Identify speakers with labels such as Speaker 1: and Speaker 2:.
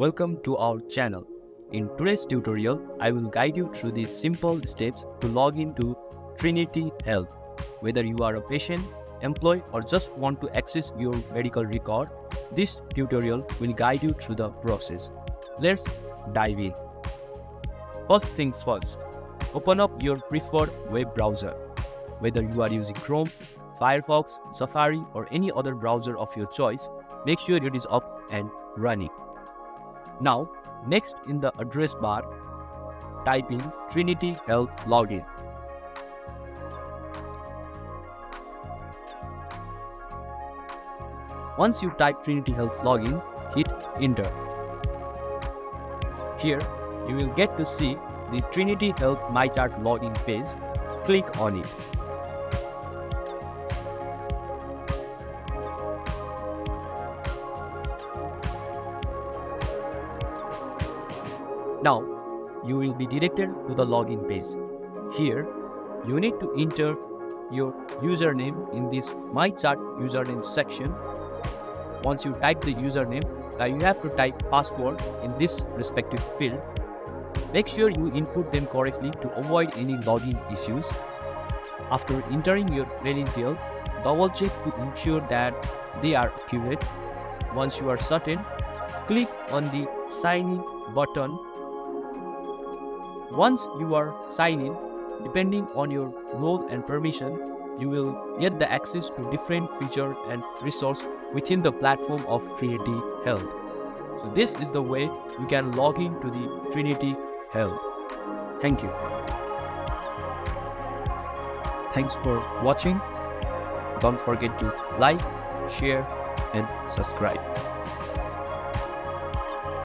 Speaker 1: Welcome to our channel. In today's tutorial, I will guide you through the simple steps to log into Trinity Health. Whether you are a patient, employee, or just want to access your medical record, this tutorial will guide you through the process. Let's dive in. First things first, open up your preferred web browser. Whether you are using Chrome, Firefox, Safari, or any other browser of your choice, make sure it is up and running. Now, next in the address bar, type in Trinity Health Login. Once you type Trinity Health Login, hit Enter. Here, you will get to see the Trinity Health MyChart login page. Click on it. Now, you will be directed to the login page. Here, you need to enter your username in this My Chart username section. Once you type the username, you have to type password in this respective field. Make sure you input them correctly to avoid any login issues. After entering your credentials, double check to ensure that they are accurate. Once you are certain, click on the Sign In button. Once you are signed in, depending on your role and permission, you will get the access to different features and resources within the platform of Trinity Health. So this is the way you can log in to the Trinity Health. Thank you. Thanks for watching. Don't forget to like, share, and subscribe.